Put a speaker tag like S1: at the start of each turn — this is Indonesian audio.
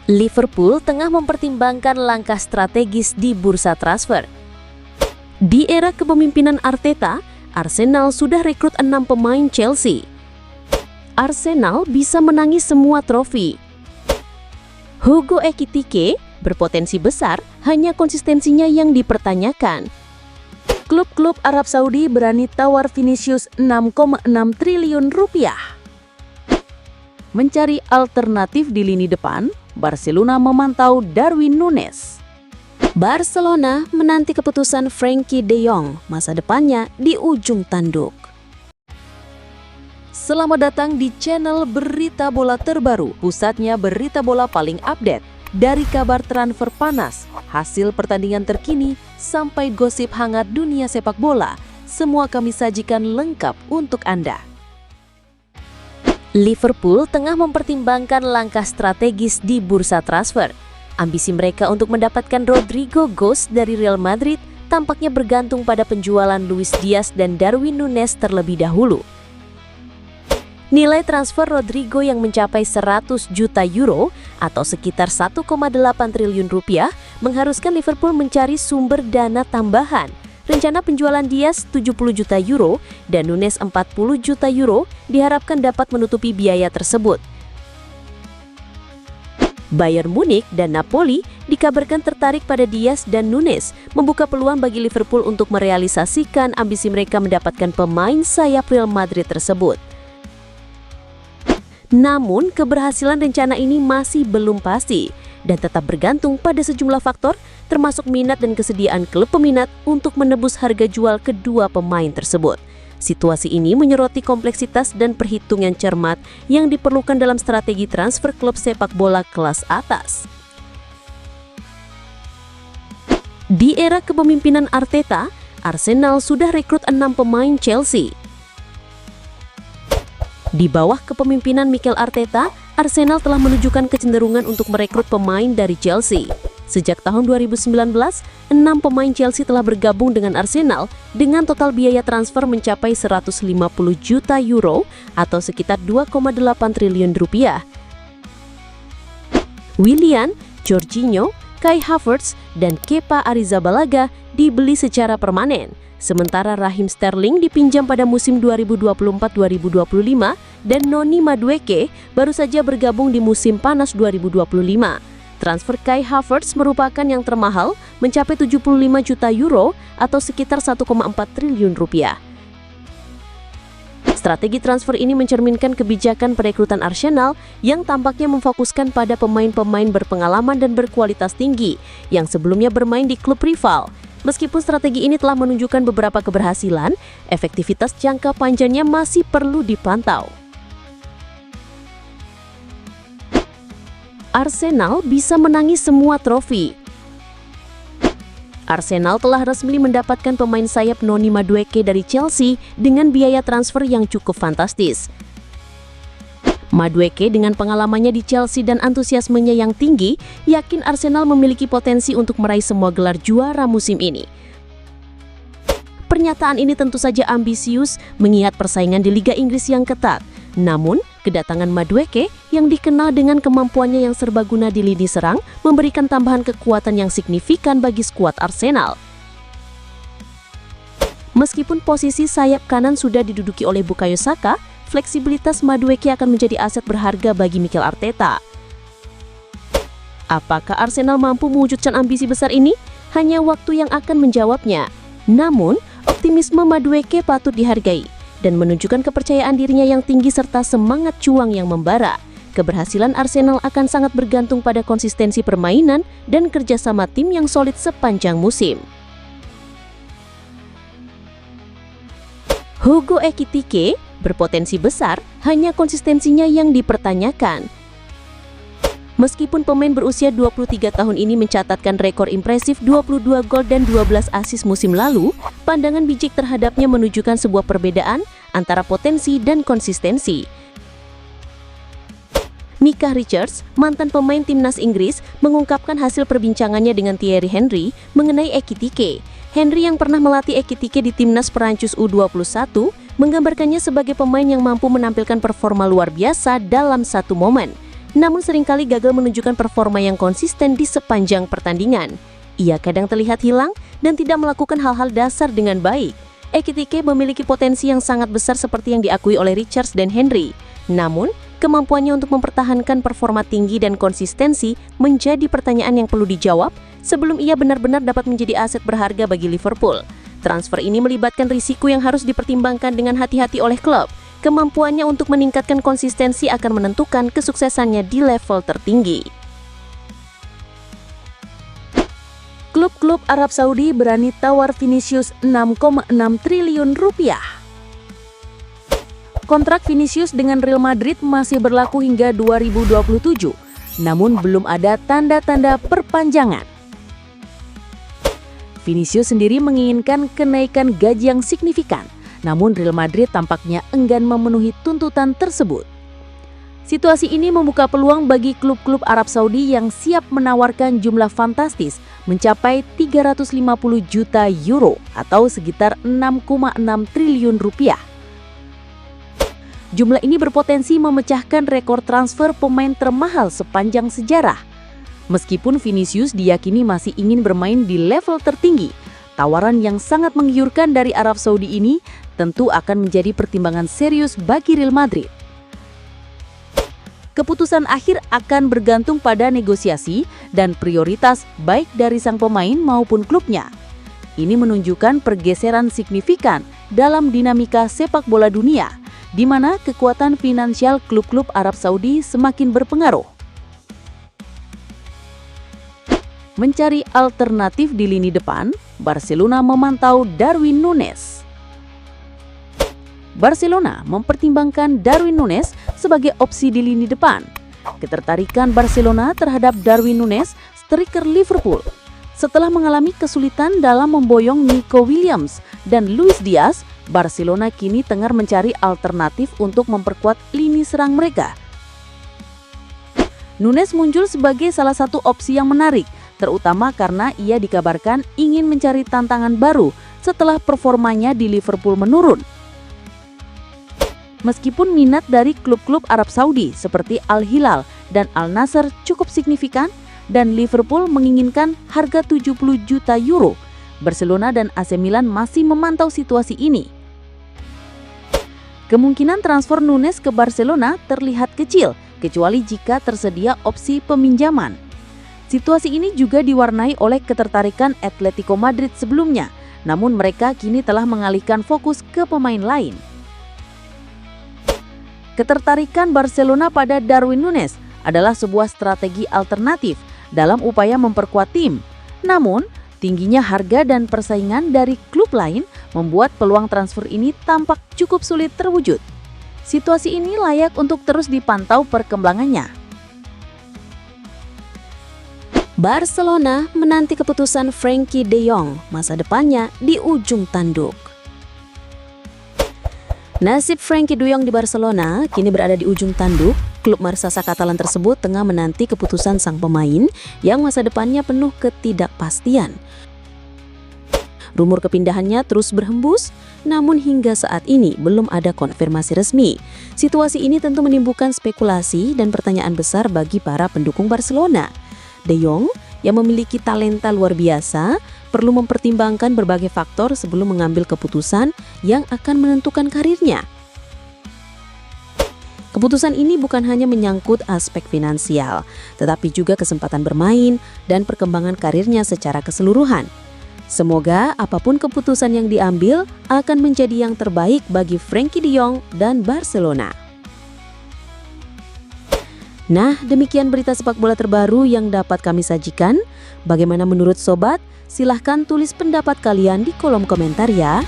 S1: Liverpool tengah mempertimbangkan langkah strategis di bursa transfer. Di era kepemimpinan Arteta, Arsenal sudah rekrut 6 pemain Chelsea. Arsenal bisa menangis semua trofi. Hugo Ekitike berpotensi besar, hanya konsistensinya yang dipertanyakan. Klub-klub Arab Saudi berani tawar Vinicius 6,6 triliun rupiah. Mencari alternatif di lini depan, Barcelona memantau Darwin Núñez. Barcelona menanti keputusan Frenkie de Jong, masa depannya di ujung tanduk. Selamat datang di channel Berita Bola Terbaru, pusatnya berita bola paling update. Dari kabar transfer panas, hasil pertandingan terkini, sampai gosip hangat dunia sepak bola, semua kami sajikan lengkap untuk Anda. Liverpool tengah mempertimbangkan langkah strategis di bursa transfer. Ambisi mereka untuk mendapatkan Rodrigo Goes dari Real Madrid tampaknya bergantung pada penjualan Luis Diaz dan Darwin Núñez terlebih dahulu. Nilai transfer Rodrigo yang mencapai 100 juta euro atau sekitar 1,8 triliun rupiah mengharuskan Liverpool mencari sumber dana tambahan. Rencana penjualan Diaz 70 juta euro dan Núñez 40 juta euro diharapkan dapat menutupi biaya tersebut. Bayern Munich dan Napoli dikabarkan tertarik pada Diaz dan Núñez, membuka peluang bagi Liverpool untuk merealisasikan ambisi mereka mendapatkan pemain sayap Real Madrid tersebut. Namun, keberhasilan rencana ini masih belum pasti dan tetap bergantung pada sejumlah faktor, termasuk minat dan kesediaan klub peminat untuk menebus harga jual kedua pemain tersebut. Situasi ini menyoroti kompleksitas dan perhitungan cermat yang diperlukan dalam strategi transfer klub sepak bola kelas atas. Di era kepemimpinan Arteta, Arsenal sudah rekrut 6 pemain Chelsea. Di bawah kepemimpinan Mikel Arteta, Arsenal telah menunjukkan kecenderungan untuk merekrut pemain dari Chelsea. Sejak tahun 2019, 6 pemain Chelsea telah bergabung dengan Arsenal dengan total biaya transfer mencapai 150 juta euro atau sekitar 2,8 triliun rupiah. Willian, Jorginho, Kai Havertz, dan Kepa Arrizabalaga dibeli secara permanen. Sementara Raheem Sterling dipinjam pada musim 2024-2025 dan Noni Madueke baru saja bergabung di musim panas 2025. Transfer Kai Havertz merupakan yang termahal, mencapai 75 juta euro atau sekitar 1,4 triliun rupiah. Strategi transfer ini mencerminkan kebijakan perekrutan Arsenal yang tampaknya memfokuskan pada pemain-pemain berpengalaman dan berkualitas tinggi yang sebelumnya bermain di klub rival. Meskipun strategi ini telah menunjukkan beberapa keberhasilan, efektivitas jangka panjangnya masih perlu dipantau. Arsenal bisa menangis semua trofi. Arsenal telah resmi mendapatkan pemain sayap Noni Madueke dari Chelsea dengan biaya transfer yang cukup fantastis. Madueke dengan pengalamannya di Chelsea dan antusiasmenya yang tinggi, yakin Arsenal memiliki potensi untuk meraih semua gelar juara musim ini. Pernyataan ini tentu saja ambisius mengingat persaingan di Liga Inggris yang ketat. Namun, kedatangan Madueke yang dikenal dengan kemampuannya yang serbaguna di lini serang memberikan tambahan kekuatan yang signifikan bagi skuad Arsenal. Meskipun posisi sayap kanan sudah diduduki oleh Bukayo Saka, fleksibilitas Madueke akan menjadi aset berharga bagi Mikel Arteta. Apakah Arsenal mampu mewujudkan ambisi besar ini? Hanya waktu yang akan menjawabnya. Namun, optimisme Madueke patut dihargai dan menunjukkan kepercayaan dirinya yang tinggi serta semangat juang yang membara. Keberhasilan Arsenal akan sangat bergantung pada konsistensi permainan dan kerjasama tim yang solid sepanjang musim. Hugo Ekitike berpotensi besar, hanya konsistensinya yang dipertanyakan. Meskipun pemain berusia 23 tahun ini mencatatkan rekor impresif 22 gol dan 12 assist musim lalu, pandangan bijak terhadapnya menunjukkan sebuah perbedaan antara potensi dan konsistensi. Micah Richards, mantan pemain timnas Inggris, mengungkapkan hasil perbincangannya dengan Thierry Henry mengenai Ekitike. Henry yang pernah melatih Ekitike di timnas Perancis U21 menggambarkannya sebagai pemain yang mampu menampilkan performa luar biasa dalam satu momen. namun seringkali gagal menunjukkan performa yang konsisten di sepanjang pertandingan. Ia kadang terlihat hilang dan tidak melakukan hal-hal dasar dengan baik. Ekitike memiliki potensi yang sangat besar seperti yang diakui oleh Richards dan Henry. Namun, kemampuannya untuk mempertahankan performa tinggi dan konsistensi menjadi pertanyaan yang perlu dijawab sebelum ia benar-benar dapat menjadi aset berharga bagi Liverpool. Transfer ini melibatkan risiko yang harus dipertimbangkan dengan hati-hati oleh klub. Kemampuannya untuk meningkatkan konsistensi akan menentukan kesuksesannya di level tertinggi. Klub-klub Arab Saudi berani tawar Vinicius 6,6 triliun rupiah. Kontrak Vinicius dengan Real Madrid masih berlaku hingga 2027, namun belum ada tanda-tanda perpanjangan. Vinicius sendiri menginginkan kenaikan gaji yang signifikan, namun Real Madrid tampaknya enggan memenuhi tuntutan tersebut. Situasi ini membuka peluang bagi klub-klub Arab Saudi yang siap menawarkan jumlah fantastis mencapai 350 juta euro atau sekitar 6,6 triliun rupiah. Jumlah ini berpotensi memecahkan rekor transfer pemain termahal sepanjang sejarah. Meskipun Vinicius diyakini masih ingin bermain di level tertinggi, tawaran yang sangat menggiurkan dari Arab Saudi ini tentu akan menjadi pertimbangan serius bagi Real Madrid. Keputusan akhir akan bergantung pada negosiasi dan prioritas baik dari sang pemain maupun klubnya. Ini menunjukkan pergeseran signifikan dalam dinamika sepak bola dunia, di mana kekuatan finansial klub-klub Arab Saudi semakin berpengaruh. Mencari alternatif di lini depan, Barcelona memantau Darwin Núñez. Barcelona mempertimbangkan Darwin Núñez sebagai opsi di lini depan. Ketertarikan Barcelona terhadap Darwin Núñez, striker Liverpool, setelah mengalami kesulitan dalam memboyong Nico Williams dan Luis Diaz, Barcelona kini tengah mencari alternatif untuk memperkuat lini serang mereka. Núñez muncul sebagai salah satu opsi yang menarik, terutama karena ia dikabarkan ingin mencari tantangan baru setelah performanya di Liverpool menurun. Meskipun minat dari klub-klub Arab Saudi seperti Al Hilal dan Al Nassr cukup signifikan dan Liverpool menginginkan harga 70 juta euro, Barcelona dan AC Milan masih memantau situasi ini. Kemungkinan transfer Núñez ke Barcelona terlihat kecil, kecuali jika tersedia opsi peminjaman. Situasi ini juga diwarnai oleh ketertarikan Atletico Madrid sebelumnya, namun mereka kini telah mengalihkan fokus ke pemain lain. Ketertarikan Barcelona pada Darwin Núñez adalah sebuah strategi alternatif dalam upaya memperkuat tim. Namun, tingginya harga dan persaingan dari klub lain membuat peluang transfer ini tampak cukup sulit terwujud. Situasi ini layak untuk terus dipantau perkembangannya. Barcelona menanti keputusan Frenkie de Jong, masa depannya di ujung tanduk. Nasib Frenkie de Jong di Barcelona kini berada di ujung tanduk. Klub Marsasa Katalan tersebut tengah menanti keputusan sang pemain yang masa depannya penuh ketidakpastian. Rumor kepindahannya terus berhembus, namun hingga saat ini belum ada konfirmasi resmi. Situasi ini tentu menimbulkan spekulasi dan pertanyaan besar bagi para pendukung Barcelona. De Jong yang memiliki talenta luar biasa perlu mempertimbangkan berbagai faktor sebelum mengambil keputusan yang akan menentukan karirnya. Keputusan ini bukan hanya menyangkut aspek finansial, tetapi juga kesempatan bermain dan perkembangan karirnya secara keseluruhan. Semoga apapun keputusan yang diambil akan menjadi yang terbaik bagi Frenkie de Jong dan Barcelona. Nah, demikian berita sepak bola terbaru yang dapat kami sajikan. Bagaimana menurut sobat? Silahkan tulis pendapat kalian di kolom komentar ya.